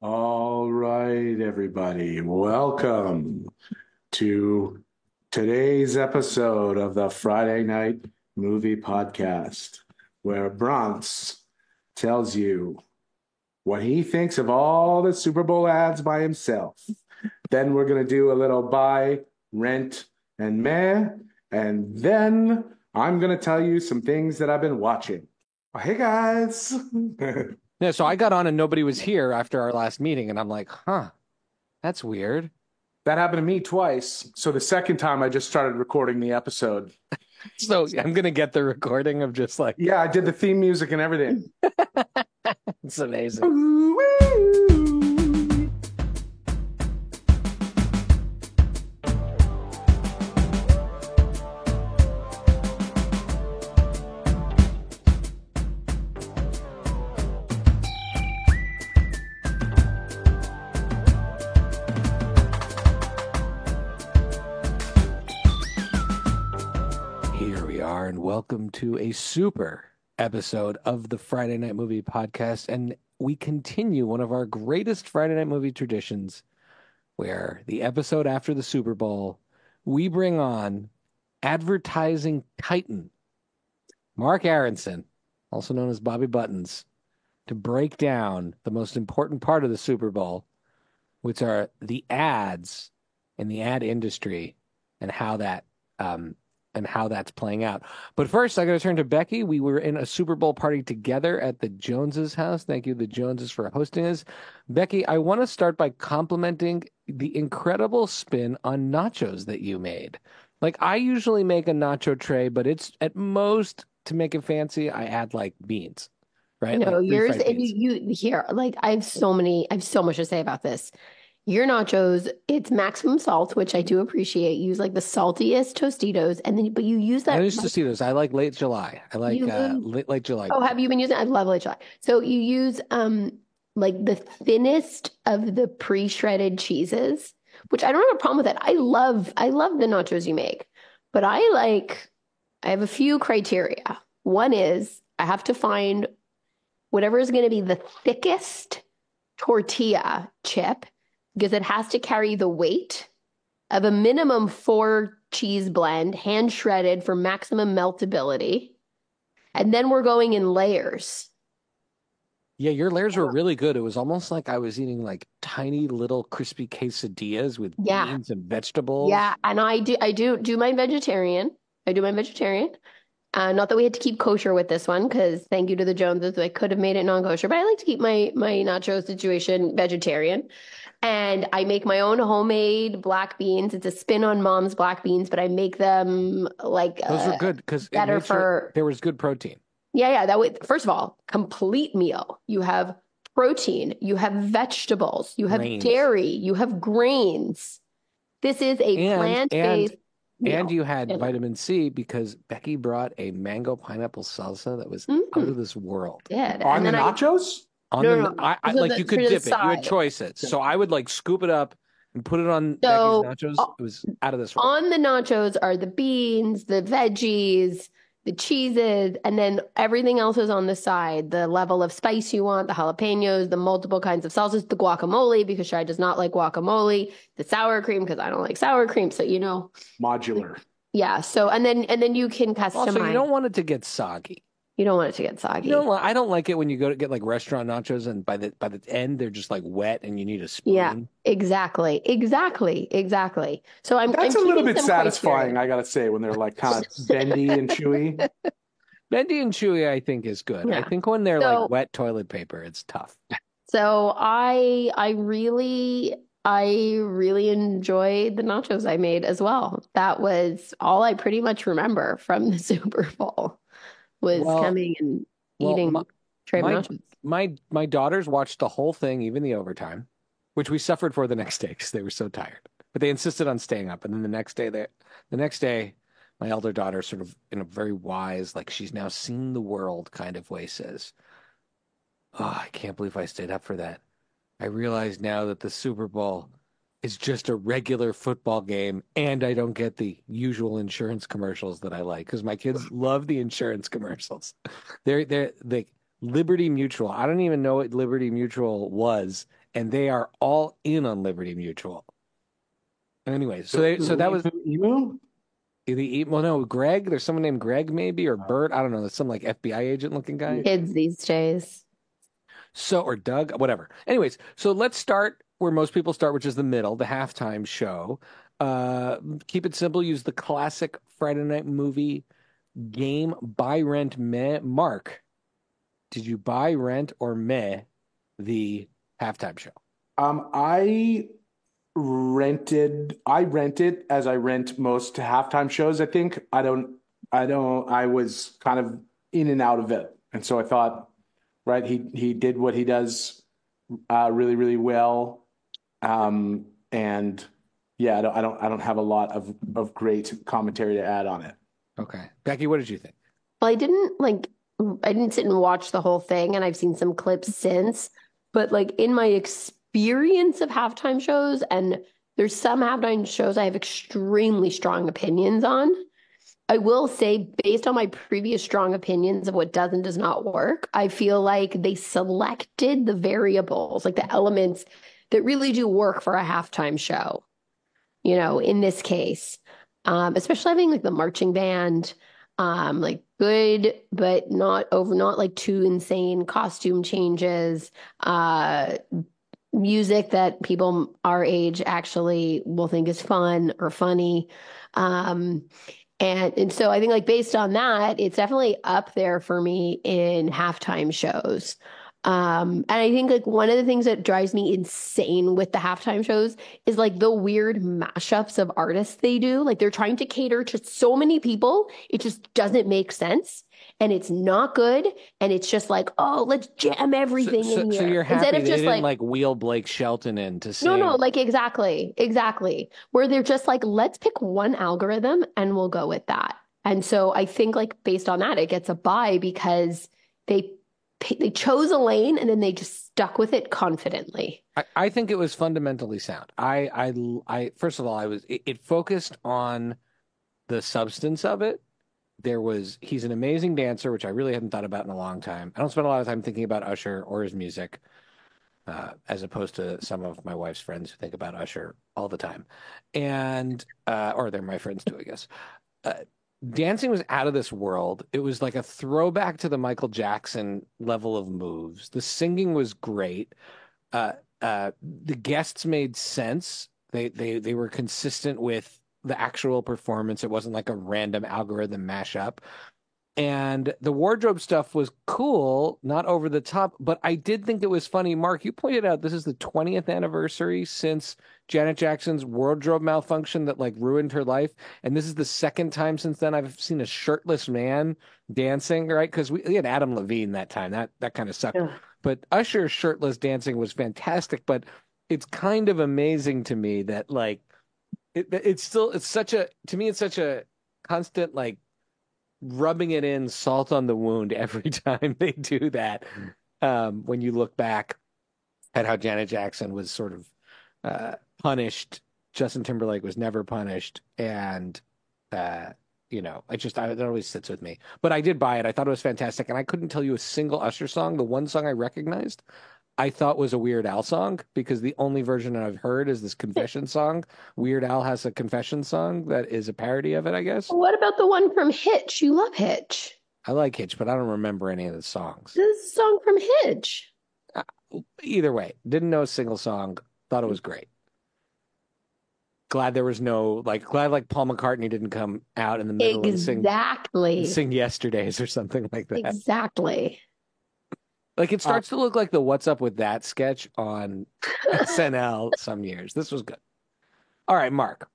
All right, everybody. Welcome to today's episode of the Friday Night Movie Podcast, where Bronx tells you what he thinks of all the Super Bowl ads by himself. Then we're going to do a little buy, rent, and meh. And then I'm going to tell you some things that I've been watching. Oh, hey, guys. Yeah, so I got on and nobody was here after our last meeting, and I'm like, that's weird. That happened to me twice. So the second time I just started recording the episode. So I'm gonna get the recording of just like, Yeah, I did the theme music and everything. it's amazing. Here we are, and welcome to a super episode of the Friday Night Movie Podcast. And we continue one of our greatest Friday Night Movie traditions, where the episode after the Super Bowl, we bring on advertising titan Mark Aronson, also known as Bobby Buttons, to break down the most important part of the Super Bowl, which are the ads in the ad industry and how that's playing out. But first, I got to turn to Becky. We were in a Super Bowl party together at the Joneses' house. Thank you, the Joneses, for hosting us. Becky, I want to start by complimenting the incredible spin on nachos that you made. Like, I usually make a nacho tray, but it's at most, to make it fancy, I add like beans, right? No, Like yours refried and beans. you here, like I have so much to say about this. Your nachos, it's maximum salt, which I do appreciate. You use like the saltiest Tostitos, and then but you use I that used to see those. I like late July. I like you use, late July. oh, have you been using? I love Late July. So you use like the thinnest of the pre-shredded cheeses, which I don't have a problem with that. I love the nachos you make, but I have a few criteria. One is I have to find whatever is going to be the thickest tortilla chip because it has to carry the weight of a minimum 4 cheese blend, hand shredded for maximum meltability. And then we're going in layers. Yeah, your layers were really good. It was almost like I was eating like tiny little crispy quesadillas with Yeah. beans and vegetables. Yeah, and I do my vegetarian. I do my vegetarian. Not that we had to keep kosher with this one, because thank you to the Joneses, I could have made it non-kosher, but I like to keep my nacho situation vegetarian. And I make my own homemade black beans. It's a spin on mom's black beans, but I make them like Those were good because better there was good protein. yeah. That way, first of all, complete meal. You have protein, you have vegetables, you have Grains. dairy, you have grains. This is a plant-based meal. And you had Yeah. vitamin C because Becky brought a mango pineapple salsa that was out Mhm. of this world. Did. On And the then nachos? On No, the, no, no. I So like the- you could for the dip it. You had side. choices. So I would like scoop it up and put it on So, Becky's nachos. It was out of this world. on the nachos are the beans, the veggies, the cheeses, and then everything else is on the side. The level of spice you want, the jalapenos, the multiple kinds of salsas, the guacamole, because Shai does not like guacamole, the sour cream, because I don't like sour cream. So, Modular. yeah. So, and then you can customize. Also, you don't want it to get soggy. You don't want it to get soggy. I don't like it when you go to get like restaurant nachos and by the end they're just like wet and you need a spoon. Yeah, exactly. So I'm That's a keeping little bit some satisfying, criteria. I gotta say, when they're like kind of bendy and chewy. Bendy and chewy, I think, is good. Yeah. I think when they're So- like wet toilet paper, it's tough. So I really enjoyed the nachos I made as well. That was all I pretty much remember from the Super Bowl was Well- coming and well, eating tray of my- nachos. My daughters watched the whole thing, even the overtime, which we suffered for the next day because they were so tired. But they insisted on staying up, and then the next day, my elder daughter, sort of in a very wise, like she's now seen the world kind of way, says, "Oh, I can't believe I stayed up for that. I realize now that the Super Bowl is just a regular football game, and I don't get the usual insurance commercials that I like because my kids love the insurance commercials. They Liberty Mutual. I don't even know what Liberty Mutual was, and they are all in on Liberty Mutual. Anyways, so that was Emu. well, no, Greg. There's someone named Greg, maybe, or Bert. I don't know. There's some like FBI agent looking guy. Kids these days. So, or Doug, whatever. Anyways, so let's start where most people start, which is the middle, the halftime show. Keep it simple. Use the classic Friday night movie game, buy, rent, meh. Mark, did you buy, rent, or meh the halftime show? I rented as I rent most halftime shows. I think I was kind of in and out of it. And so I thought, right, he did what he does really, really well. And yeah, I don't have a lot of great commentary to add on it. Okay. Becky, what did you think? Well, I didn't sit and watch the whole thing, and I've seen some clips since, but like in my experience of halftime shows, and there's some halftime shows I have extremely strong opinions on. I will say, based on my previous strong opinions of what does and does not work, I feel like they selected the variables, like the elements that really do work for a halftime show, in this case. Especially having like the marching band, like good, but not like too insane costume changes, music that people our age actually will think is fun or funny. And so I think like based on that, it's definitely up there for me in halftime shows. And I think like one of the things that drives me insane with the halftime shows is like the weird mashups of artists they do. Like they're trying to cater to so many people. It just doesn't make sense. And it's not good. And it's just like, oh, let's jam everything in here. So you're happy Instead of they just didn't like wheel Blake Shelton in to sing? No, like exactly. Where they're just like, let's pick one algorithm and we'll go with that. And so I think like based on that, it gets a buy because they chose a lane and then they just stuck with it confidently. I think it was fundamentally sound. I first of all, it focused on the substance of it. He's an amazing dancer, which I really hadn't thought about in a long time. I don't spend a lot of time thinking about Usher or his music, as opposed to some of my wife's friends who think about Usher all the time. And, or they're my friends too, I guess. Dancing was out of this world. It was like a throwback to the Michael Jackson level of moves. The singing was great. The guests made sense. They were consistent with the actual performance. It wasn't like a random algorithm mashup. And the wardrobe stuff was cool, not over the top, but I did think it was funny. Mark, you pointed out this is the 20th anniversary since Janet Jackson's wardrobe malfunction that like ruined her life. And this is the second time since then I've seen a shirtless man dancing, right? Because we had Adam Levine that time. That kind of sucked. Yeah. But Usher's shirtless dancing was fantastic. But it's kind of amazing to me that like it's such a constant like rubbing it in, salt on the wound every time they do that. When you look back at how Janet Jackson was sort of punished, Justin Timberlake was never punished, and that always sits with me. But I did buy it. I thought it was fantastic, and I couldn't tell you a single Usher song. The one song I recognized, I thought was a Weird Al song because the only version I've heard is this confession song. Weird Al has a confession song that is a parody of it, I guess. What about the one from Hitch? You love Hitch. I like Hitch, but I don't remember any of the songs. This is a song from Hitch. Either way, didn't know a single song. Thought it was great. Glad there was glad Paul McCartney didn't come out in the middle and sing Yesterdays or something like that. Exactly. Like it starts to look like the What's Up With That sketch on SNL some years. This was good. All right, Mark.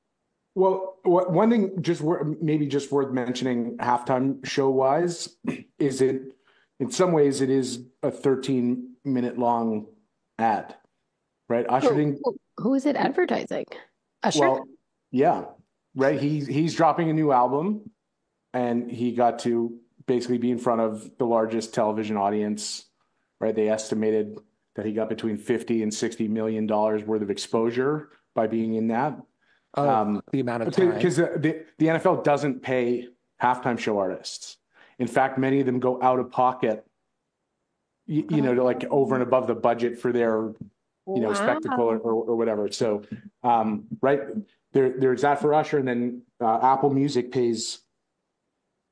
Well, one thing just worth mentioning halftime show wise is it in some ways it is a 13-minute long ad, right? Usher who is it advertising? Usher? Well, yeah, right. He's dropping a new album, and he got to basically be in front of the largest television audience. Right, they estimated that he got between $50 and $60 million worth of exposure by being in that. The amount of time, because the NFL doesn't pay halftime show artists. In fact, many of them go out of pocket to like over and above the budget for their spectacle Wow. or whatever. So, right there's that for Usher, and then Apple Music pays.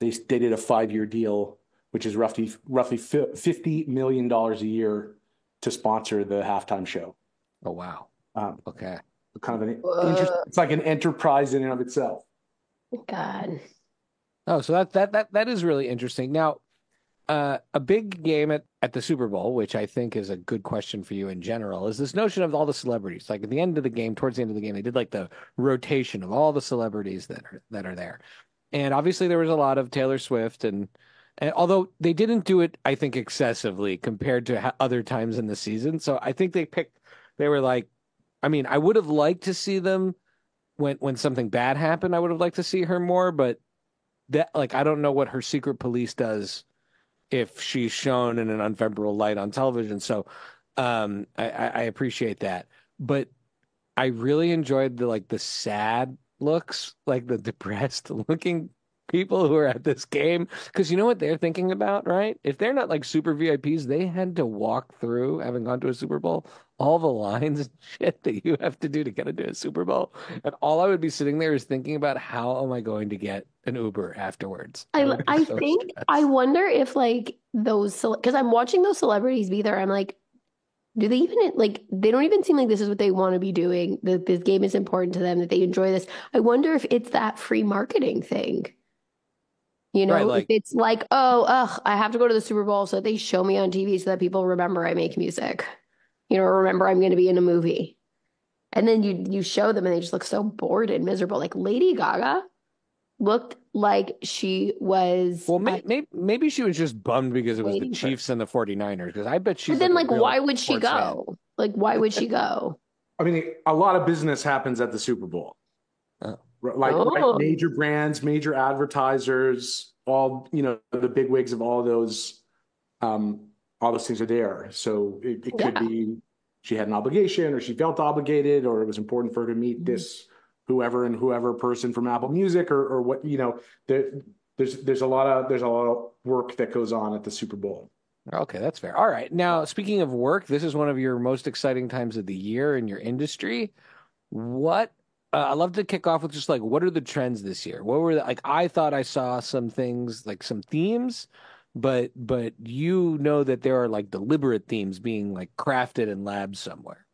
They did a 5-year deal, which is roughly $50 million a year to sponsor the halftime show. Oh, wow. Um, Okay. Kind of an interest. Whoa, It's like an enterprise in and of itself. God. Oh, so that is really interesting. Now, a big game at the Super Bowl, which I think is a good question for you in general, is this notion of all the celebrities. Like at the end of the game, towards the end of the game, they did like the rotation of all the celebrities that are there. And obviously there was a lot of Taylor Swift and although they didn't do it, I think excessively compared to other times in the season. So I think they were like, I mean, I would have liked to see them when something bad happened. I would have liked to see her more, but that like I don't know what her secret police does if she's shown in an unfavorable light on television. So I appreciate that. But I really enjoyed the sad looks, like the depressed looking people who are at this game. Because you know what they're thinking about, right? If they're not like super VIPs, they had to walk through, having gone to a Super Bowl, all the lines and shit that you have to do to get into a Super Bowl. And all I would be sitting there is thinking about how am I going to get an Uber afterwards? I would be I so think I stressed. wonder if like those because I'm watching those celebrities be there. I'm like, do they even like they don't even seem like this is what they want to be doing, that this game is important to them, that they enjoy this. I wonder if it's that free marketing thing. Right, If like it's like, oh, ugh, I have to go to the Super Bowl so that they show me on TV so that people remember I make music. Remember I'm going to be in a movie. And then you show them and they just look so bored and miserable. Like Lady Gaga looked like she was well, maybe she was just bummed because it was the waiting for. Chiefs and the 49ers, because I bet But she's then like a like real why would she sports fan. go? Like why would she go? I mean, a lot of business happens at the Super Bowl. Oh. Like right, Oh, major brands, major advertisers, all the big wigs of um, all those things are there. So it could yeah. be she had an obligation, or she felt obligated, or it was important for her to meet this whoever person from Apple Music, or what there, there's a lot of work that goes on at the Super Bowl. Okay, that's fair. All right. Now, speaking of work, this is one of your most exciting times of the year in your industry. What I'd love to kick off with just like what are the trends this year? What were like I thought I saw some things like some themes, but you know that there are like deliberate themes being like crafted in labs somewhere.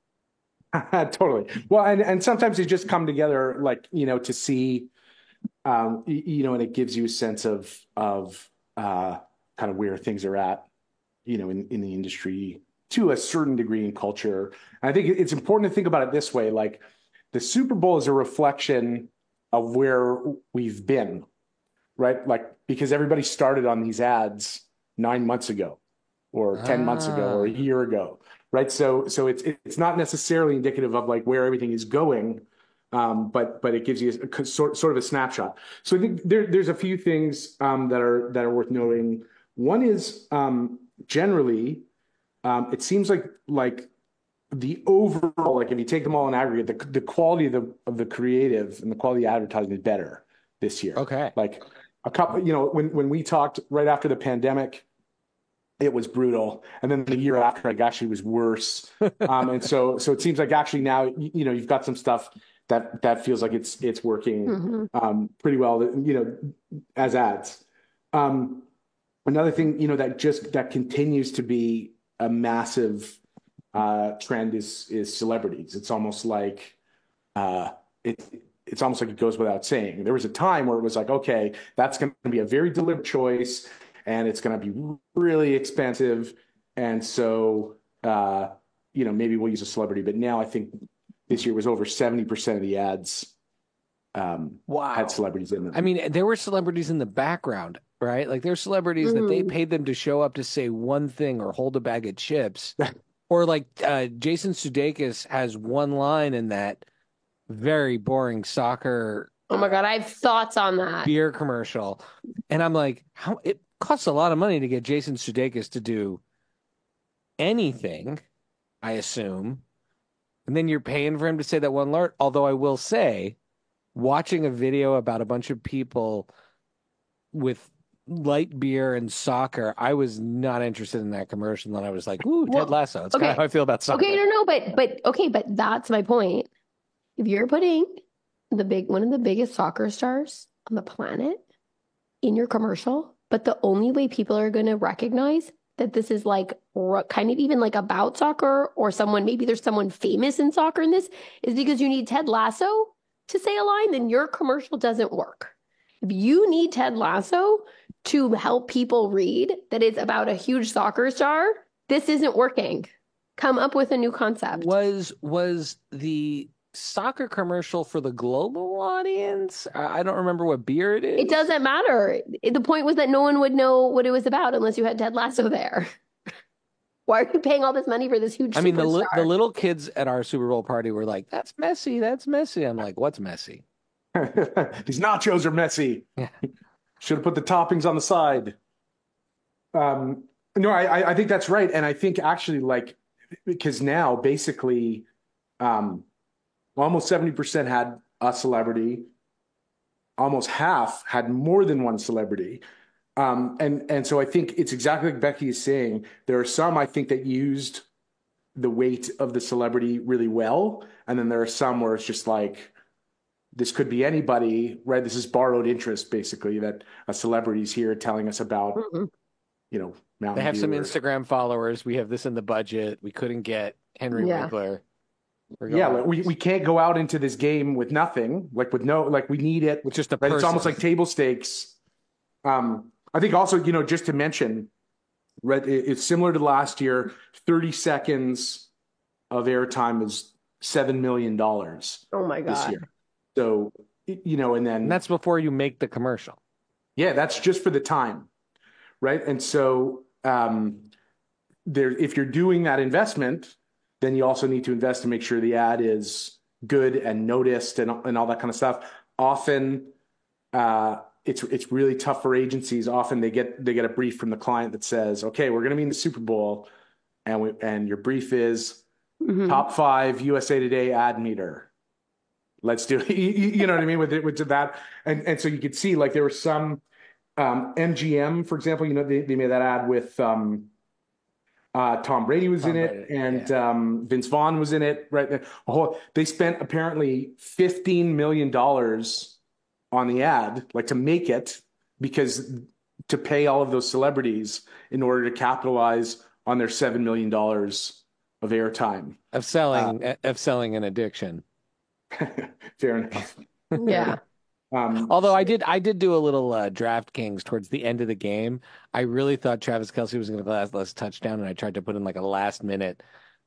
Totally. Well, and sometimes they just come together, like to see, and it gives you a sense of kind of where things are at, in the industry to a certain degree in culture. And I think it's important to think about it this way: like the Super Bowl is a reflection of where we've been, right? Like because everybody started on these ads 9 months ago, or 10 months ago, or a Ah, year ago, right? So it's not necessarily indicative of like where everything is going, but it gives you sort of a snapshot. So I think there's a few things that are worth noting. One is generally, it seems like the overall, like if you take them all in aggregate, the quality of the creative and the quality of advertising is better this year. okay. Like a couple, when we talked right after the pandemic, it was brutal, and then the year after, it actually was worse. And so it seems like actually now, you've got some stuff that feels like it's working Mhm. pretty well, as ads. Um, Another thing, that continues to be a massive trend is celebrities. It's almost like uh, it, it's almost like it goes without saying. There was a time where it was like, okay, that's going to be a very deliberate choice, and it's going to be really expensive, and so maybe we'll use a celebrity. But now I think this year was over 70% of the ads had Wow. celebrities in I them. mean, there were celebrities in the background, right? Like there's celebrities that they Mhm. paid them to show up to say one thing or hold a bag of chips. Or like Jason Sudeikis has one line in that very boring soccer Oh my God, I have thoughts on that. beer commercial. And I'm like, how it costs a lot of money to get Jason Sudeikis to do anything, I assume. And then you're paying for him to say that one line. Although I will say, watching a video about a bunch of people with light beer and soccer, I was not interested in that commercial. And then I was like, ooh, Ted Well, Lasso. It's kind of okay. how I feel about soccer. Okay, no, but that's my point. If you're putting one of the biggest soccer stars on the planet in your commercial, but the only way people are going to recognize that this is like kind of even like about soccer or maybe there's someone famous in soccer in this is because you need Ted Lasso to say a line, then your commercial doesn't work. If you need Ted Lasso to help people read that it's about a huge soccer star, this isn't working. Come up with a new concept. Was the soccer commercial for the global audience? I don't remember what beer it is. It doesn't matter. The point was that no one would know what it was about unless you had Ted Lasso there. Why are you paying all this money for this huge I mean, the superstar? little kids at our Super Bowl party were like, "That's messy. That's messy." I'm like, "What's messy?" These nachos are messy. Yeah. Should have put the toppings on the side. No, I think that's right. And I think actually like, because now basically almost 70% had a celebrity. Almost half had more than one celebrity. And so I think it's exactly like Becky is saying. There are some I think that used the weight of the celebrity really well. And then there are some where it's just like, this could be anybody, right? This is borrowed interest, basically, that a celebrity's here telling us about, you know, Mountain They have Dew some or- Instagram followers. We have this in the budget. We couldn't get Henry Yeah. Winkler. Yeah, like we can't go out into this game with nothing, like with no, like we need it. with just a Right? It's person. almost like table stakes. I think also, you know, just to mention, right, it's similar to last year. 30 seconds of airtime is $7 million Oh my this God. year. So, you know, and then And that's before you make the commercial. yeah, that's just for the time, right? And so, if you're doing that investment, then you also need to invest to make sure the ad is good and noticed and all that kind of stuff. Often, it's really tough for agencies. Often they get a brief from the client that says, "Okay, we're going to be in the Super Bowl, and your brief is top 5 USA Today ad meter. Let's do it." You know what I mean with that, and so you could see like there were some MGM, for example. You know, they made that ad with Tom Brady was in it, and Vince Vaughn was in it. Right, they spent apparently $15 million on the ad, like to make it, because to pay all of those celebrities in order to capitalize on their $7 million of airtime. Of selling an addiction. Fair enough. Yeah. Although I did do a little DraftKings towards the end of the game. I really thought Travis Kelce was going to go last touchdown, and I tried to put in like a last minute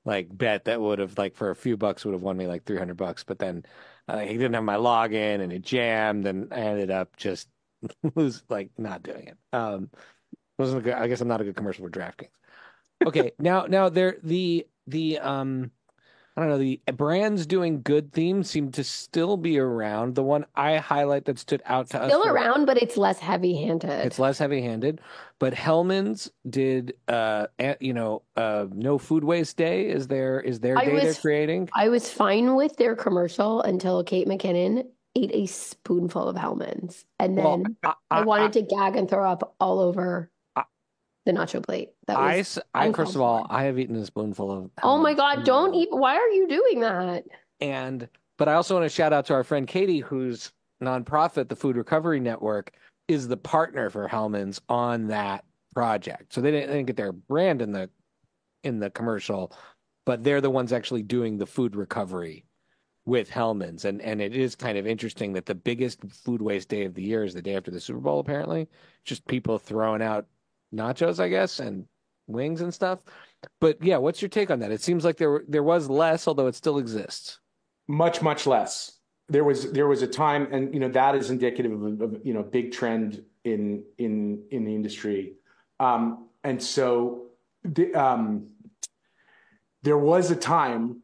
like bet that would have like for a few bucks would have won me like $300. But then he didn't have my login, and it jammed, and I ended up just not doing it. Wasn't a good. I guess I'm not a good commercial for DraftKings. Okay, now I don't know, the brands doing good themes seem to still be around. The one I highlight that stood out to us. Still around, but it's less heavy-handed. It's less heavy-handed. But Hellman's did No Food Waste Day is their day they're creating. I was fine with their commercial until Kate McKinnon ate a spoonful of Hellman's. And then I wanted to gag and throw up all over the nacho plate. That was I first of all, I have eaten a spoonful of Oh my Hellmann's. God, don't eat. Why are you doing that? But I also want to shout out to our friend Katie, whose nonprofit, the Food Recovery Network, is the partner for Hellmann's on that project. So they didn't get their brand in the commercial, but they're the ones actually doing the food recovery with Hellmann's. And it is kind of interesting that the biggest food waste day of the year is the day after the Super Bowl, apparently. Just people throwing out nachos, I guess, and wings and stuff. But yeah, what's your take on that? It seems like there was less, although it still exists. Much less. There was a time, and you know that is indicative of you know big trend in the industry, and so there was a time,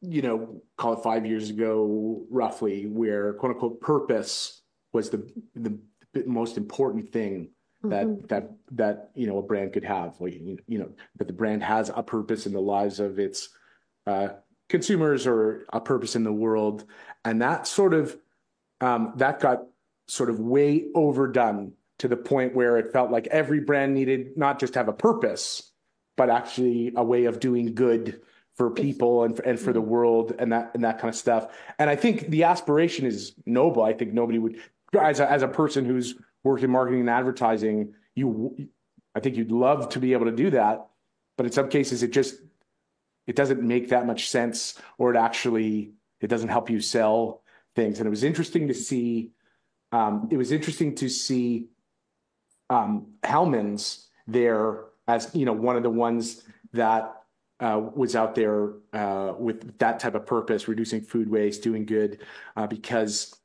you know, call it 5 years ago, roughly, where quote unquote purpose was the most important thing that you know a brand could have, like you know that the brand has a purpose in the lives of its consumers or a purpose in the world, and that sort of that got sort of way overdone to the point where it felt like every brand needed not just to have a purpose, but actually a way of doing good for people and for the world and that kind of stuff. And I think the aspiration is noble. I think nobody would, as a person who's worked in marketing and advertising, I think you'd love to be able to do that, but in some cases it doesn't make that much sense, or it doesn't help you sell things. And it was interesting to see. Hellmann's there as one of the ones that was out there with that type of purpose, reducing food waste, doing good, because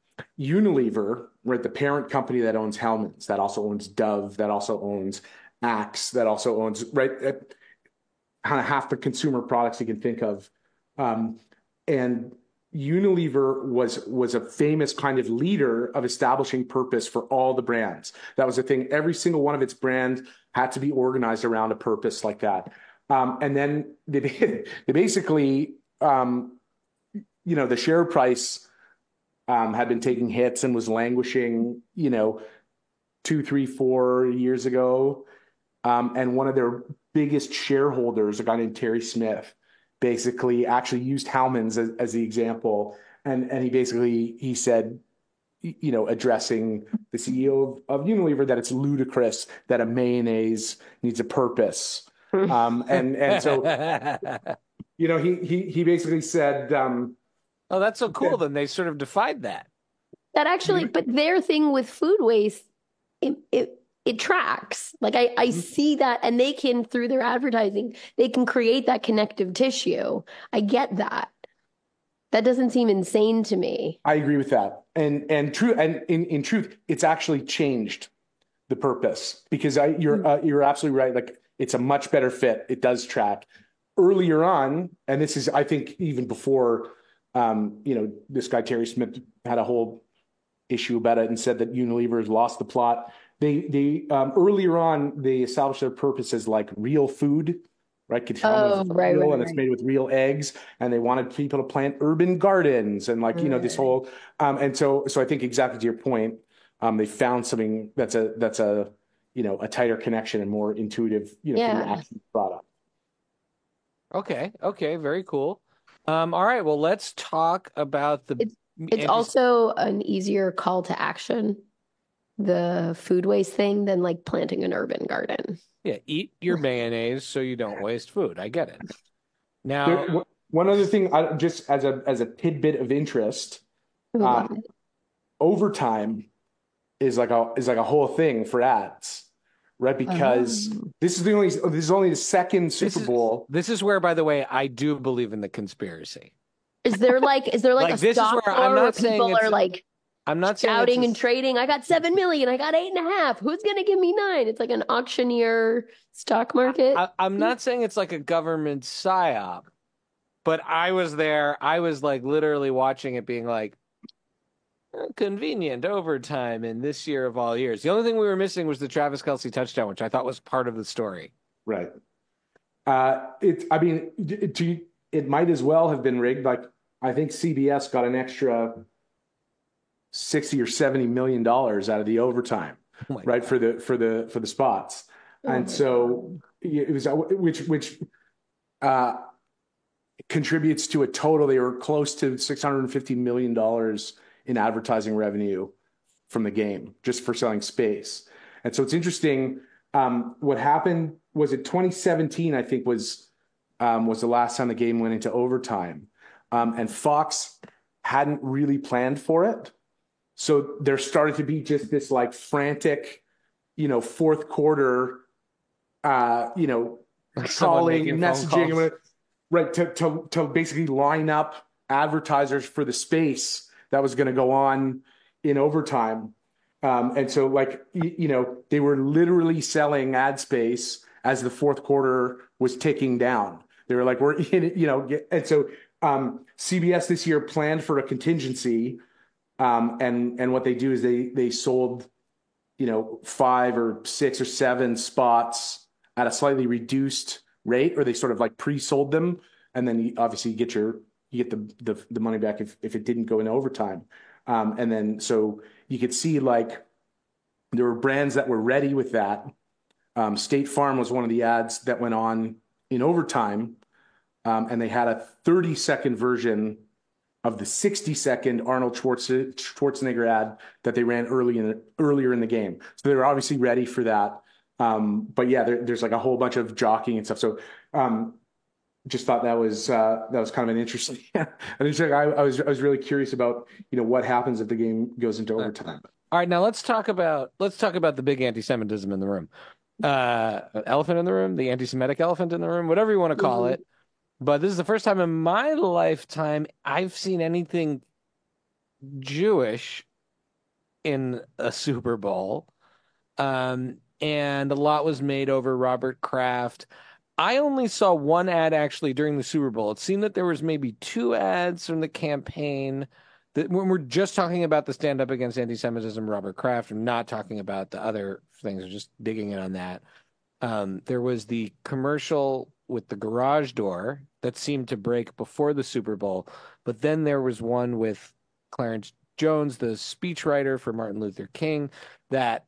Unilever, right, the parent company that owns Hellmann's, that also owns Dove, that also owns Axe, that also owns, right, kind of half the consumer products you can think of. And Unilever was a famous kind of leader of establishing purpose for all the brands. That was the thing. Every single one of its brands had to be organized around a purpose like that. And then they basically, the share price had been taking hits and was languishing, 2, 3, 4 years ago. And one of their biggest shareholders, a guy named Terry Smith, basically actually used Hellmann's as the example. And he said, addressing the CEO of Unilever, that it's ludicrous that a mayonnaise needs a purpose. And so, he basically said, oh, that's so cool. Then they sort of defied that. That actually, but their thing with food waste, it tracks. Like I see that, and they can, through their advertising, they can create that connective tissue. I get that. That doesn't seem insane to me. I agree with that. And in truth, it's actually changed the purpose, because you're absolutely right. Like, it's a much better fit. It does track. Earlier on, and this is, I think, even before, this guy Terry Smith had a whole issue about it and said that Unilever has lost the plot. They earlier on, they established their purpose as like real food, right? Right, and it's made with real eggs, and they wanted people to plant urban gardens and this whole. And so I think, exactly to your point, they found something that's a tighter connection and more intuitive, for the actual product. Okay, very cool. All right, well, let's talk about It's also an easier call to action, the food waste thing, than like planting an urban garden. Yeah, eat your mayonnaise so you don't waste food. I get it. Now, one other thing, just as a tidbit of interest, overtime is like a whole thing for ads, right? Because this is only the second Super Bowl. This is where, by the way, I do believe in the conspiracy. Is there like a stock floor where people are like, I'm not shouting and trading? I got 7 million. I got 8.5. Who's going to give me 9? It's like an auctioneer stock market. I'm not saying it's like a government psyop, but I was there. I was like literally watching it, being like, convenient overtime in this year of all years. The only thing we were missing was the Travis Kelce touchdown, which I thought was part of the story. Right. It might as well have been rigged. Like, I think CBS got an extra $60 or $70 million out of the overtime, right? For the spots. And so it was, which contributes to a total. They were close to $650 million in advertising revenue from the game, just for selling space. And so it's interesting. What happened was, in 2017, I think was the last time the game went into overtime. And Fox hadn't really planned for it. So there started to be just this like frantic, fourth quarter, calling, messaging, right, to basically line up advertisers for the space that was going to go on in overtime. And so, like, they were literally selling ad space as the fourth quarter was ticking down. They were like, we're in it, and so CBS this year planned for a contingency. And what they do is they sold, 5 or 6 or 7 spots at a slightly reduced rate, or they sort of like pre-sold them, and then you obviously get the money back if it didn't go in overtime. And then so you could see, like, there were brands that were ready with that. State Farm was one of the ads that went on in overtime, and they had a 30-second version of the 60-second Arnold Schwarzenegger ad that they ran earlier in the game. So they were obviously ready for that. But yeah, there's like a whole bunch of jockeying and stuff. So just thought that was kind of an interesting. I was really curious about what happens if the game goes into overtime. All right, now let's talk about the big anti-Semitism in the room. Elephant in the room, the anti-Semitic elephant in the room, whatever you want to call it. But this is the first time in my lifetime I've seen anything Jewish in a Super Bowl. And a lot was made over Robert Kraft. I only saw one ad actually during the Super Bowl. It seemed that there was maybe two ads from the campaign that when we're just talking about the stand up against anti-Semitism, Robert Kraft, I'm not talking about the other things, we're just digging in on that. There was the commercial with the garage door that seemed to break before the Super Bowl, but then there was one with Clarence Jones, the speechwriter for Martin Luther King, it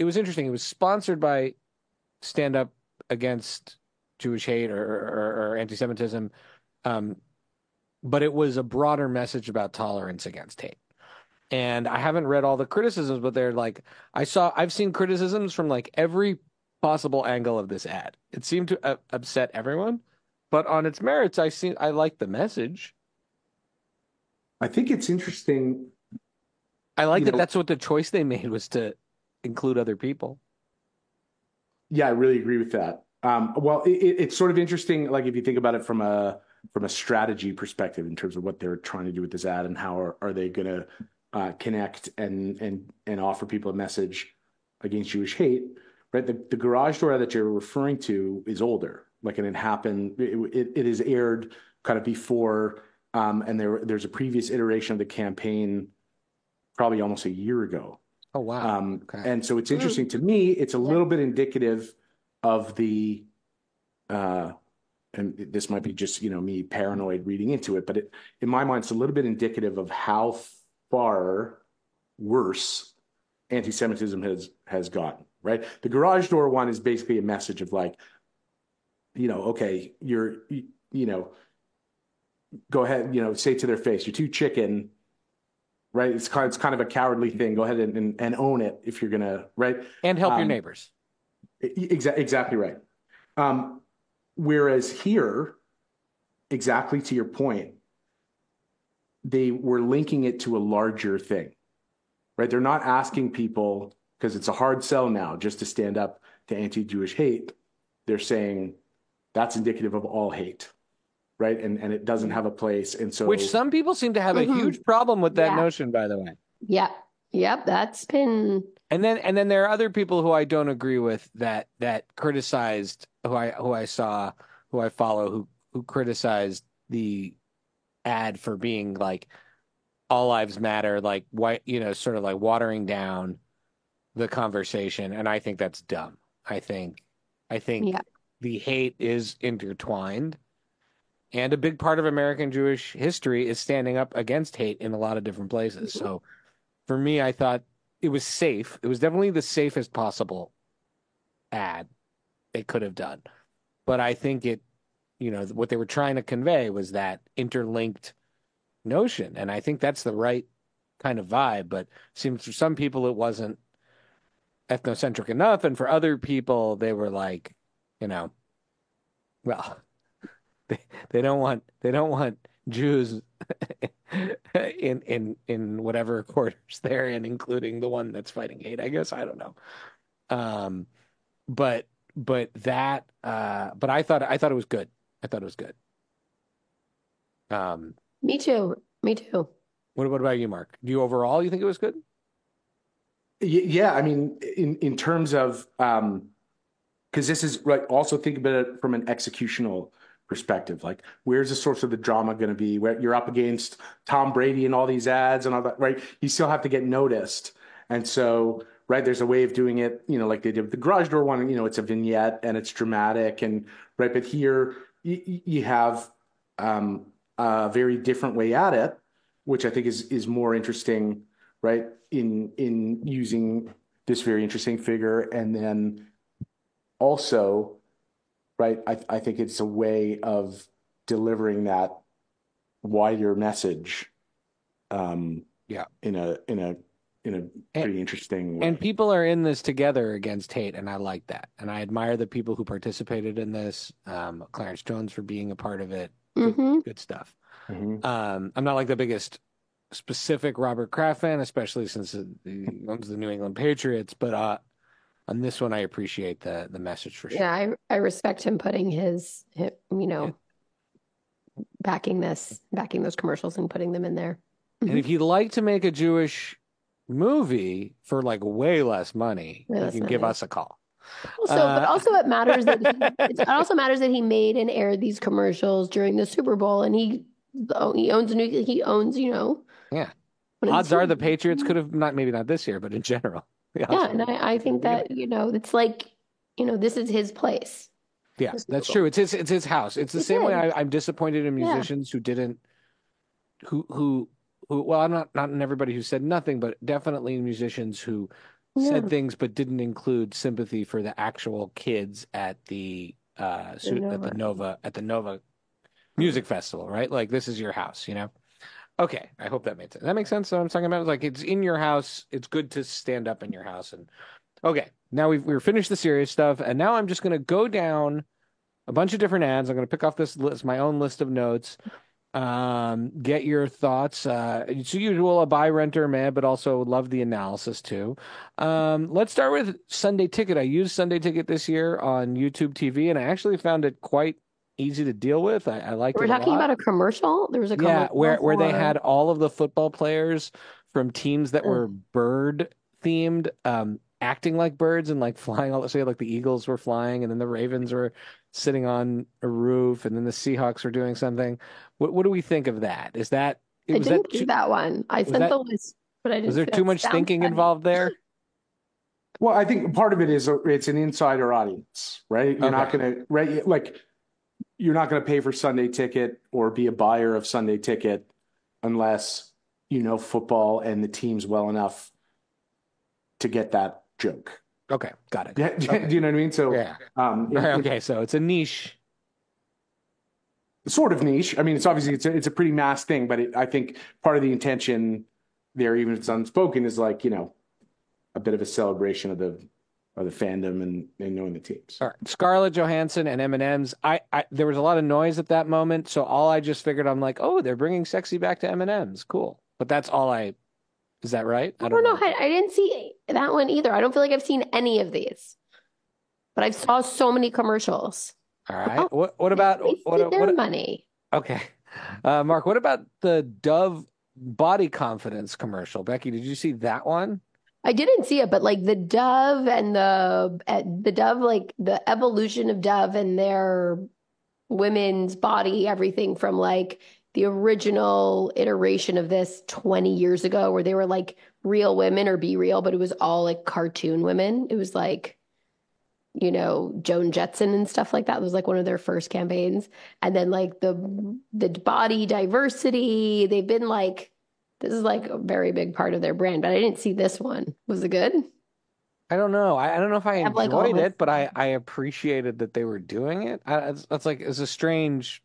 was interesting. It was sponsored by Stand Up Against Jewish Hate or Anti-Semitism, but it was a broader message about tolerance against hate. And I haven't read all the criticisms, but they're like, I've seen criticisms from like every possible angle of this ad. It seemed to upset everyone, but on its merits, I like the message. I think it's interesting. I like that that's what the choice they made was to include other people. Yeah, I really agree with that. Well, it's sort of interesting, like if you think about it from a strategy perspective in terms of what they're trying to do with this ad and how are they going to connect and offer people a message against Jewish hate, right? The garage door that you're referring to is older, like, and it happened. It is aired kind of before, and there's a previous iteration of the campaign, probably almost a year ago. Oh, wow. Okay. And so it's interesting to me. It's a little bit indicative of the, and this might be just, me paranoid reading into it, but in my mind, it's a little bit indicative of how far worse anti-Semitism has gotten, right? The garage door one is basically a message of like, okay, go ahead, say to their face, you're too chicken, right? It's kind of a cowardly thing. Go ahead and own it if you're gonna, right? And help your neighbors. Exactly right. Whereas here, exactly to your point, they were linking it to a larger thing, right? They're not asking people, because it's a hard sell now, just to stand up to anti-Jewish hate. They're saying that's indicative of all hate, right? And it doesn't have a place. And so, which some people seem to have a huge problem with that notion, by the way. Yeah. Yep. That's been. And then there are other people who I don't agree with that criticized who I follow who criticized the ad for being like all lives matter, like white, sort of like watering down the conversation. And I think that's dumb. I think the hate is intertwined. And a big part of American Jewish history is standing up against hate in a lot of different places. So for me, I thought it was safe. It was definitely the safest possible ad they could have done. But I think what they were trying to convey was that interlinked notion. And I think that's the right kind of vibe. But it seems for some people it wasn't ethnocentric enough. And for other people, they were like, well, they don't want Jews in whatever quarters they're in, including the one that's fighting hate, I guess. I don't know. But I thought it was good. I thought it was good. Me too. What about you, Mark? Do you overall you think it was good? Yeah, I mean, in terms of because this is right. Also think about it from an executional perspective. Like, where's the source of the drama going to be? Where you're up against Tom Brady and all these ads and all that, right? You still have to get noticed, and so right there's a way of doing it. Like they did with the garage door one. It's a vignette and it's dramatic, and right. But here you have a very different way at it, which I think is more interesting, right? In using this very interesting figure. And then also, right, I think it's a way of delivering that wider message in a pretty interesting way. And people are in this together against hate, and I like that. And I admire the people who participated in this. Clarence Jones for being a part of it. Good stuff. I'm not like the biggest specific Robert Kraft fan, especially since he owns the New England Patriots. But on this one, I appreciate the message for sure. Yeah, I respect him putting his backing those commercials and putting them in there. And if you'd like to make a Jewish movie for like way less money, you can give us a call. But also it also matters that he made and aired these commercials during the Super Bowl, and he owns Yeah. Odds are the Patriots could have maybe not this year, but in general. Yeah, and I think that it's like this is his place. Yeah, that's true. It's his house. It's the same way I'm disappointed in musicians who well, I'm not in everybody who said nothing, but definitely musicians who said things but didn't include sympathy for the actual kids at the Nova Music Festival, right? Like, this is your house, Okay, I hope that made sense. That makes sense. So I'm talking about like it's in your house. It's good to stand up in your house. And okay, now we're finished the serious stuff, and now I'm just going to go down a bunch of different ads. I'm going to pick off this list, my own list of notes. Get your thoughts. It's usual a buy, renter, meh, but also love the analysis too. Let's start with Sunday Ticket. I used Sunday Ticket this year on YouTube TV, and I actually found it quite easy to deal with. I liked it a lot. We're talking about a commercial? There was a commercial where they had all of the football players from teams that were bird themed, acting like birds and like flying all the way. Like the Eagles were flying, and then the Ravens were sitting on a roof, and then the Seahawks were doing something. What do we think of that? I didn't see that one. I sent the list, but I didn't. Was there too much thinking involved there? Well, I think part of it is it's an insider audience, right? You're not going to you're not going to pay for Sunday Ticket or be a buyer of Sunday Ticket unless you know football and the teams well enough to get that joke. Okay, got it. Do you know what I mean? So okay, so it's a niche. Sort of niche. I mean, it's obviously it's a pretty mass thing, but I think part of the intention there, even if it's unspoken, is like a bit of a celebration of the fandom and knowing the teams. All right. Scarlett Johansson and M&M's. There was a lot of noise at that moment, so all I just figured, I'm like, oh, they're bringing sexy back to M&M's. Cool. But that's all is that right? I don't know. I didn't see that one either. I don't feel like I've seen any of these, but I saw so many commercials. All right. What about their money? Okay. Mark, what about the Dove body confidence commercial? Becky, did you see that one? I didn't see it, but like the Dove and the Dove, like the evolution of Dove and their women's body, everything from like the original iteration of this 20 years ago where they were like real women or Be Real, but it was all like cartoon women. It was like, Joan Jetson and stuff like that. It was like one of their first campaigns. And then like the body diversity, they've been like, this is like a very big part of their brand, but I didn't see this one. Was it good? I don't know. I don't know if I enjoyed it, but I appreciated that they were doing it. It's a strange,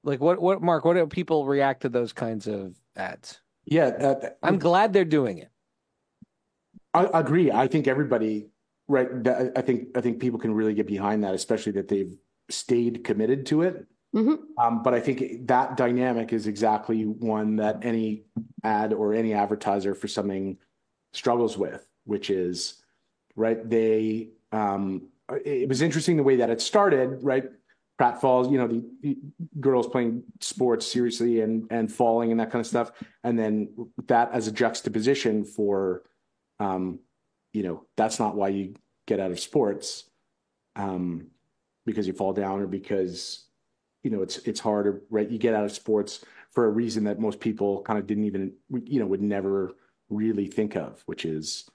like what Mark, what do people react to those kinds of ads? Yeah. I'm glad they're doing it. I agree. I think everybody, right. I think people can really get behind that, especially that they've stayed committed to it. Mm-hmm. But I think that dynamic is exactly one that any ad or any advertiser for something struggles with, which is, right, it was interesting the way that it started, right? Pratfalls, the girls playing sports seriously and falling and that kind of stuff. And then that as a juxtaposition for, that's not why you get out of sports, because you fall down or because it's harder, right? You get out of sports for a reason that most people kind of didn't even, would never really think of, which is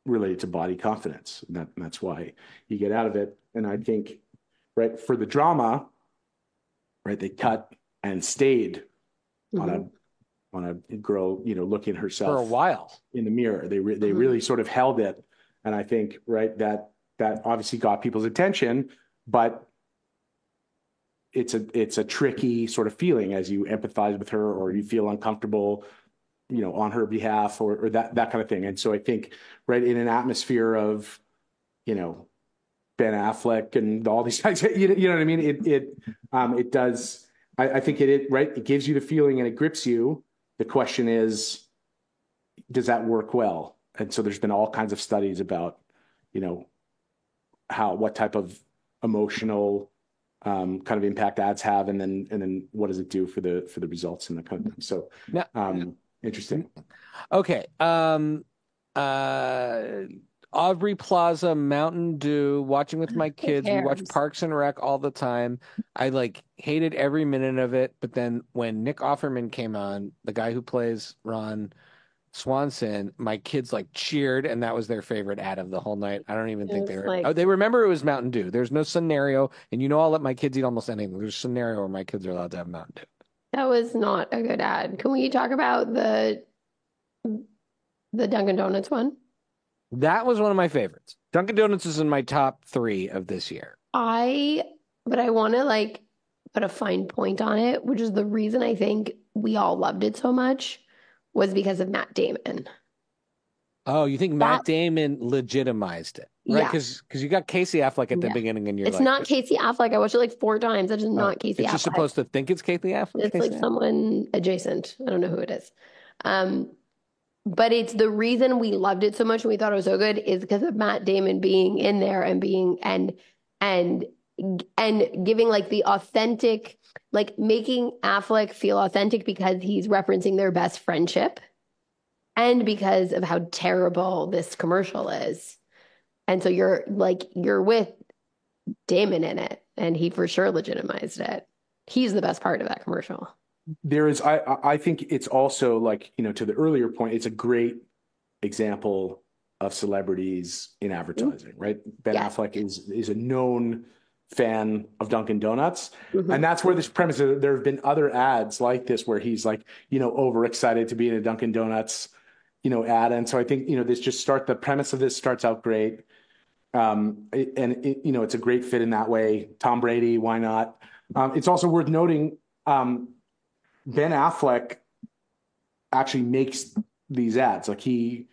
related to body confidence. And that's why you get out of it. And I think, right, for the drama, right, they cut and stayed on a girl, looking at for a herself while. in the mirror. They really sort of held it, and I think that obviously got people's attention, but it's a tricky sort of feeling as you empathize with her or you feel uncomfortable, on her behalf or that kind of thing. And so I think in an atmosphere of, Ben Affleck and all these guys, you know what I mean? It does. I think it gives you the feeling and it grips you. The question is, does that work well? And so there's been all kinds of studies about, what type of emotional kind of impact ads have, and then what does it do for the results and that kind of thing. So interesting. Okay. Aubrey Plaza, Mountain Dew, watching with my kids. We watch Parks and Rec all the time. I hated every minute of it. But then when Nick Offerman came on, the guy who plays Ron Swanson, my kids cheered, and that was their favorite ad of the whole night. I don't even think they were. They remember it was Mountain Dew. There's no scenario, and I'll let my kids eat almost anything. There's a scenario where my kids are allowed to have Mountain Dew. That was not a good ad. Can we talk about the Dunkin' Donuts one? That was one of my favorites. Dunkin' Donuts is in my top 3 of this year. But I want to put a fine point on it, which is the reason I think we all loved it so much was because of Matt Damon. Oh, you think Matt Damon legitimized it? Right? Because you got Casey Affleck at the beginning and it's not Casey Affleck. I watched it 4 times. That is not Casey Affleck. It's just supposed to think it's Casey Affleck? It's someone adjacent. I don't know who it is. But it's the reason we loved it so much and we thought it was so good is because of Matt Damon being in there and being and giving the authentic, making Affleck feel authentic because he's referencing their best friendship and because of how terrible this commercial is. And so you're with Damon in it, and he for sure legitimized it. He's the best part of that commercial. I think it's also to the earlier point, it's a great example of celebrities in advertising, right? Ben Affleck is a known fan of Dunkin' Donuts. And that's where this premise, there have been other ads like this where he's overexcited to be in a Dunkin' Donuts, ad. And so I think, the premise of this starts out great. It's a great fit in that way. Tom Brady, why not? It's also worth noting, Ben Affleck actually makes these ads. He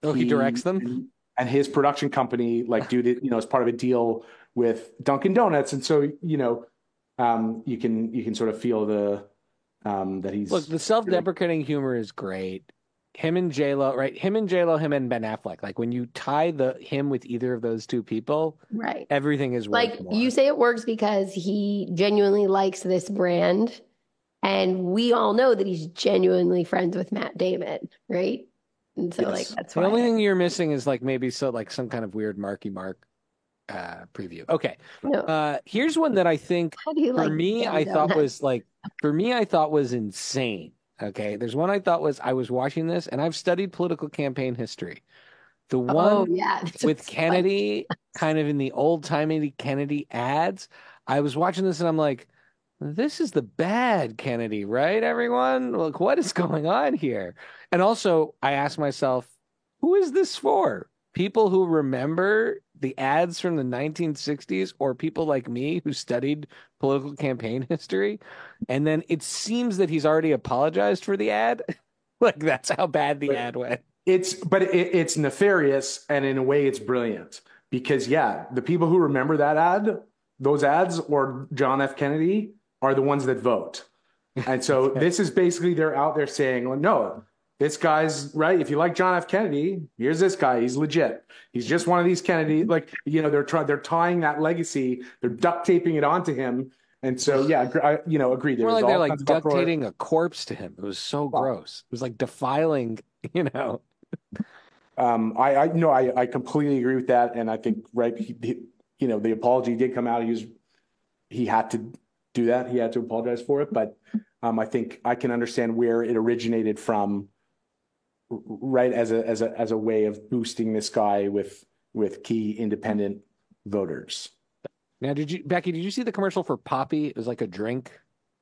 directs them, and his production company do the as part of a deal with Dunkin' Donuts, and so you can sort of feel that he's the self-deprecating humor is great. Him and J-Lo, right? Him and Ben Affleck. When you tie him with either of those two people, right? Everything is worth more. You say it works because he genuinely likes this brand. And we all know that he's genuinely friends with Matt Damon, right? And so that's why. The only thing you're missing is maybe some kind of weird Marky Mark preview. Okay. No. Here's one that I think for me I thought was insane. Okay. There's one I thought I was watching this and I've studied political campaign history. The one with Kennedy, kind of in the old-timey Kennedy ads. I was watching this and I'm like, this is the bad Kennedy, right, everyone? What is going on here? And also, I asked myself, who is this for? People who remember the ads from the 1960s or people like me who studied political campaign history? And then it seems that he's already apologized for the ad. That's how bad the ad went. It's nefarious, and in a way it's brilliant. Because, the people who remember those ads, or John F. Kennedy, are the ones that vote. And so this is basically, they're out there saying, no, this guy's right. If you like John F. Kennedy, here's this guy. He's legit. He's just one of these Kennedy, they're tying that legacy. They're duct taping it onto him. And so, agreed. More they're duct taping a corpse to him. It was so gross. It was defiling, I completely agree with that. And I think, the apology did come out. He had to do that. He had to apologize for it. But I think I can understand where it originated from, right, as a way of boosting this guy with key independent voters. Now, Becky, did you see the commercial for Poppy? It was like a drink.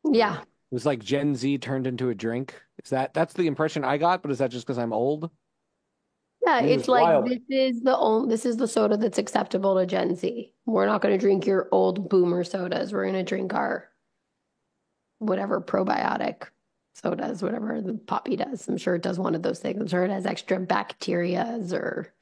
Yeah. was like Gen Z turned into a drink. That's the impression I got, but is that just because I'm old? Yeah, It was it's like wild. this is the soda that's acceptable to Gen Z. We're not going to drink your old boomer sodas. We're going to drink our whatever probiotic sodas, whatever the Poppy does. I'm sure it does one of those things. I'm sure it has extra bacterias or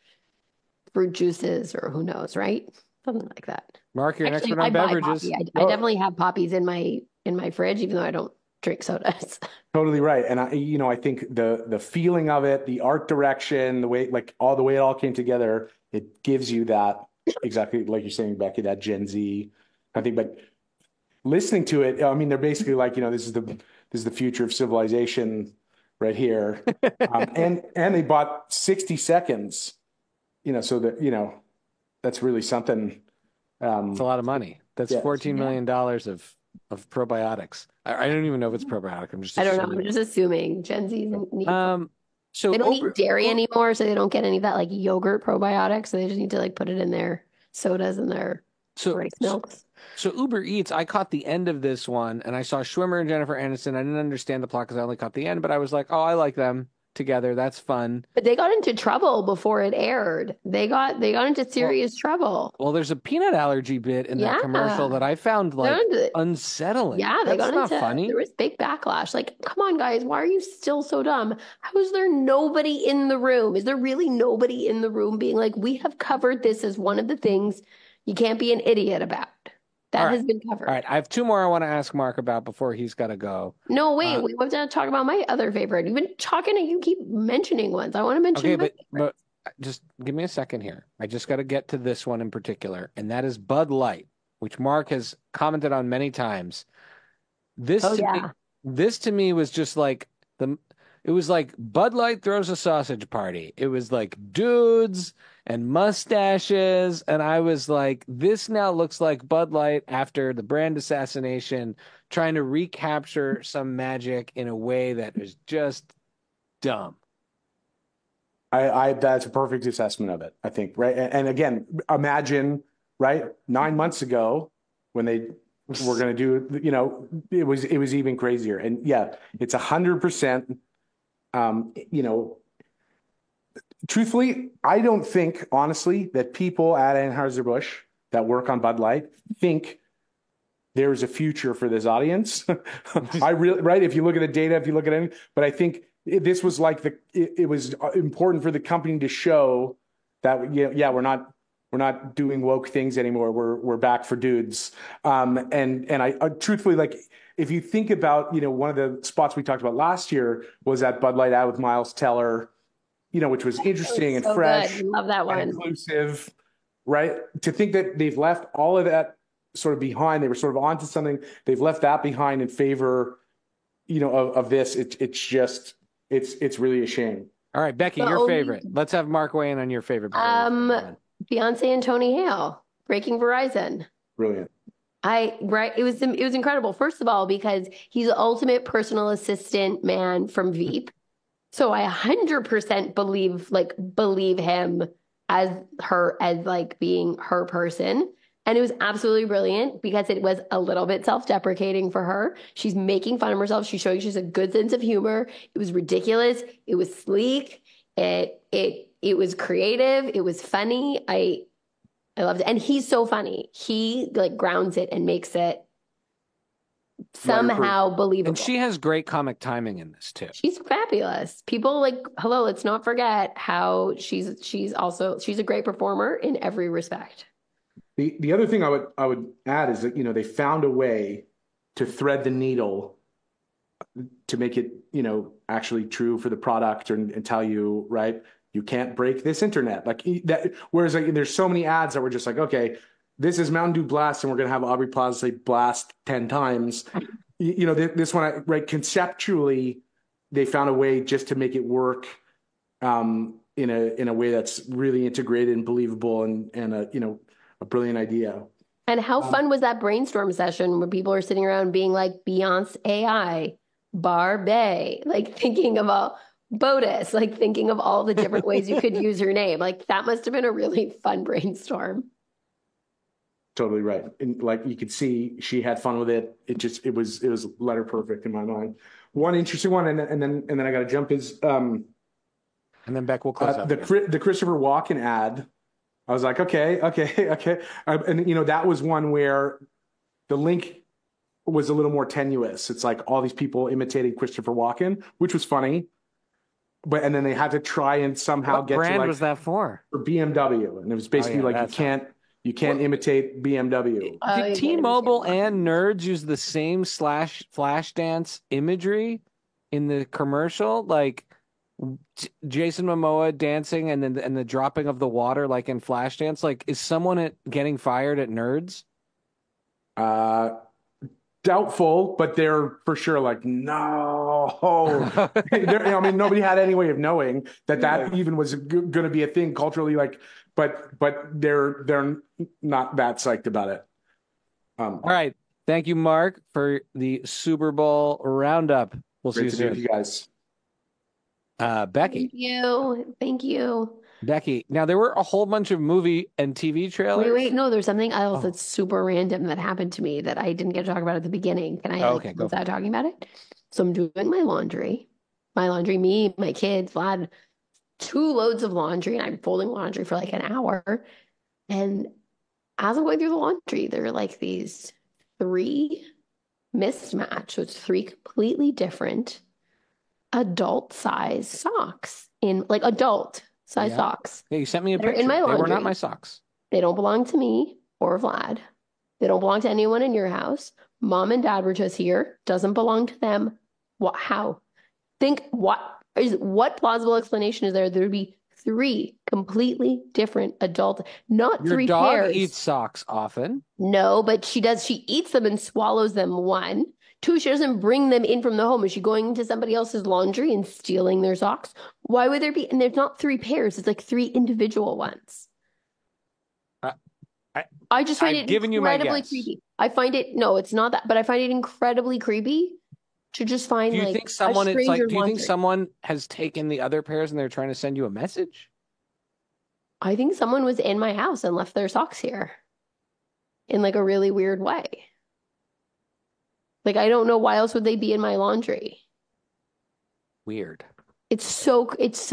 fruit juices or who knows, right? Something like that. Mark, you're an Actually, expert I on buy beverages. Poppy. I definitely have Poppies in my fridge, even though I don't drink sodas. Totally right. And I think the feeling of it, the art direction, the way the way it all came together, it gives you that exactly like you're saying, Becky, that Gen Z. I think, but listening to it, I mean, they're basically like, this is the future of civilization right here. And they bought 60 seconds, so that, that's really something. It's a lot of money. That's Yeah. $14 million of probiotics. I don't even know if it's probiotic. I'm just I don't know. assuming. I'm just assuming Gen Z need. So They don't eat dairy anymore, so they don't get any of that like yogurt probiotics. So they just need to like put it in their sodas and their rice milks. So Uber Eats, I caught the end of this one, and I saw Schwimmer and Jennifer Aniston. I didn't understand the plot because I only caught the end, but I was like, oh, I like them together. That's fun. But they got into trouble before it aired. They got into serious trouble. Well, there's a peanut allergy bit in that commercial that I found like unsettling. Yeah, they got not into funny. There was big backlash. Like, come on, guys, why are you still so dumb? How is there nobody in the room? Is there really nobody in the room being like, we have covered this as one of the things you can't be an idiot about? That has been covered. All right, I have two more I want to ask Mark about before he's got to go. No, wait, we have to talk about my other favorite. You've been talking and you keep mentioning ones. I want to mention Okay, but just give me a second here. I just got to get to this one in particular, and that is Bud Light, which Mark has commented on many times. This to me was just like it was like Bud Light throws a sausage party. It was like dudes and mustaches. And I was like, this now looks like Bud Light after the brand assassination, trying to recapture some magic in a way that is just dumb. That's a perfect assessment of it, I think. Right. And again, imagine, right, 9 months ago when they were going to do, it was even crazier. And yeah, it's 100%. Truthfully, I don't think, honestly, that people at Anheuser-Busch that work on Bud Light think there's a future for this audience. Right? If you look at the data, if you look at anything, but I think this was like it was important for the company to show that, we're not doing woke things anymore. We're back for dudes. And I truthfully, like, if you think about, one of the spots we talked about last year was that Bud Light ad with Miles Teller, which was interesting and fresh. Love that one. And inclusive, right? To think that they've left all of that sort of behind, they were sort of onto something. They've left that behind in favor, of this. It's really a shame. All right, Becky, your favorite. Let's have Mark weigh in on your favorite. Beyonce and Tony Hale, Breaking Verizon. Brilliant. It was incredible. First of all, because he's the ultimate personal assistant man from Veep. So I 100% believe him as like being her person. And it was absolutely brilliant because it was a little bit self-deprecating for her. She's making fun of herself. She's showing she has a good sense of humor. It was ridiculous. It was sleek. It was creative. It was funny. I loved it. And he's so funny. He like grounds it and makes it somehow believable. And she has great comic timing in this too. She's fabulous. People let's not forget how she's a great performer in every respect. The other thing I would add is that, they found a way to thread the needle to make it, actually true for the product and tell you, right, you can't break this internet like that. Whereas there's so many ads that were just like, okay, this is Mountain Dew Blast and we're going to have Aubrey Plaza say blast 10 times. This one, right, conceptually, they found a way just to make it work in a way that's really integrated and believable and a brilliant idea. And how fun was that brainstorm session where people are sitting around being like Beyonce AI, Barbie, like thinking about BOTUS, like thinking of all the different ways you could use her name. Like that must have been a really fun brainstorm. totally right. And like you could see, she had fun with it. It was letter perfect in my mind. One interesting one, and then I got to jump is and then Beck will close up. The Christopher Walken ad. I was like, okay. And that was one where the link was a little more tenuous. It's like all these people imitating Christopher Walken, which was funny. And then they had to try and somehow what get brand to like, was that for BMW, and it was basically you can't imitate BMW. Did T-Mobile and Nerds use the same flash dance imagery in the commercial, like Jason Momoa dancing and then the dropping of the water, like in Flashdance? Like, is someone getting fired at Nerds? Doubtful, but they're for sure like, no. I mean, nobody had any way of knowing that even was going to be a thing culturally. Like, but they're not that psyched about it. Um, All right, thank you, Mark, for the Super Bowl roundup. We'll see you soon. Great to be with you guys. Becky. Thank you. Becky, now there were a whole bunch of movie and TV trailers. Wait, no, there's something else that's super random that happened to me that I didn't get to talk about at the beginning. Can I without talking about it? So I'm doing my laundry, me, my kids, Vlad, 2 loads of laundry, and I'm folding laundry for like an hour. And as I'm going through the laundry, there are like these 3 mismatched, so it's 3 completely different adult size socks in like adult size socks. Yeah, you sent me a picture. In my laundry. They were not my socks. They don't belong to me or Vlad. They don't belong to anyone in your house. Mom and Dad were just here. Doesn't belong to them. What? How? What plausible explanation is there? There would be 3 completely different adult, not your 3 dog pairs. Eats socks often. No, but she does. She eats them and swallows them. 1. 2, she doesn't bring them in from the home. Is she going into somebody else's laundry and stealing their socks? Why would there be? And there's not 3 pairs. It's like 3 individual ones. I just find it incredibly creepy. I find it, no, it's not that, but I find it incredibly creepy to just find do you like think someone, it's like, do you think laundry. someone has taken the other pairs and they're trying to send you a message? I think someone was in my house and left their socks here in like a really weird way. Like, I don't know why else would they be in my laundry. Weird. It's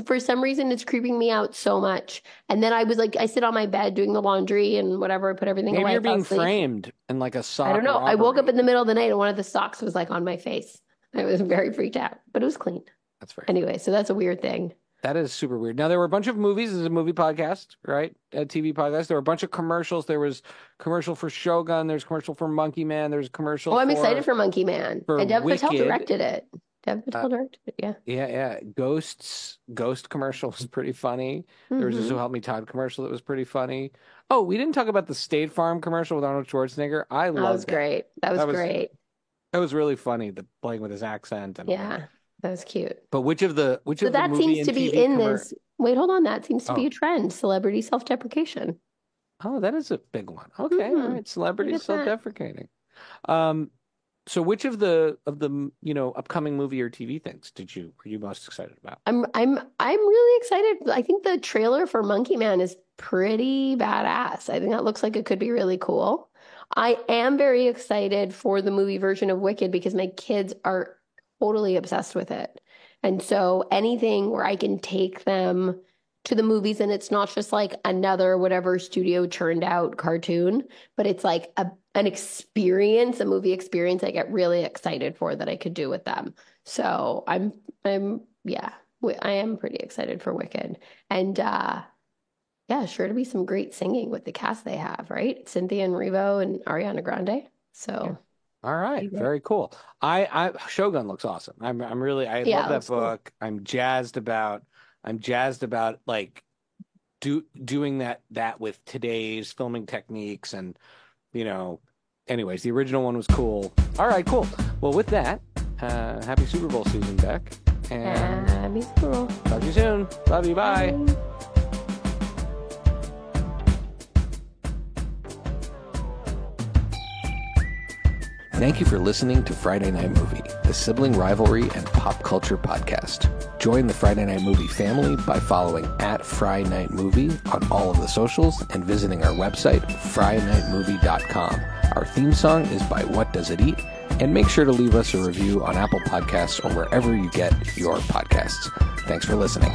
for some reason, it's creeping me out so much. And then I was like, I sit on my bed doing the laundry and whatever, I put everything away. Maybe you're being framed in like a sock. I don't know. robbery. I woke up in the middle of the night and one of the socks was like on my face. I was very freaked out, but it was clean. That's fair. Anyway, so that's a weird thing. That is super weird. Now, there were a bunch of movies. This is a movie podcast, right? A TV podcast. There were a bunch of commercials. There was commercial for Shogun. There's commercial for Monkey Man. There's commercial I'm excited for Monkey Man. And Dev Patel directed it. Dev Patel directed it, yeah. Yeah. Ghost commercial was pretty funny. There was a So Help Me Todd commercial that was pretty funny. Oh, we didn't talk about the State Farm commercial with Arnold Schwarzenegger. I loved that. Was great. That was great. That was really funny, playing with his accent. And that was cute. But which of the that movie seems to be TV in this. Wait, hold on. That seems to be a trend. Celebrity self-deprecation. Oh, that is a big one. Okay, all right. Celebrity self-deprecating. So which of the upcoming movie or TV things were you most excited about? I'm really excited. I think the trailer for Monkey Man is pretty badass. I think that looks like it could be really cool. I am very excited for the movie version of Wicked because my kids are totally obsessed with it. And so anything where I can take them to the movies and it's not just like another whatever studio churned out cartoon, but it's like an experience, a movie experience I get really excited for that I could do with them. So I am pretty excited for Wicked. And sure to be some great singing with the cast they have, right? Cynthia and Revo and Ariana Grande. So all right, very cool. Shogun looks awesome. I love that book. Cool. I'm jazzed about like doing that with today's filming techniques and anyways, the original one was cool. All right, cool. Well, with that, happy Super Bowl season, Beck. And happy Super Bowl. Talk to you soon. Love you. Bye. Thank you for listening to Friday Night Movie, the sibling rivalry and pop culture podcast. Join the Friday Night Movie family by following @FryNightMovie on all of the socials and visiting our website, FryNightMovie.com. Our theme song is by What Does It Eat? And make sure to leave us a review on Apple Podcasts or wherever you get your podcasts. Thanks for listening.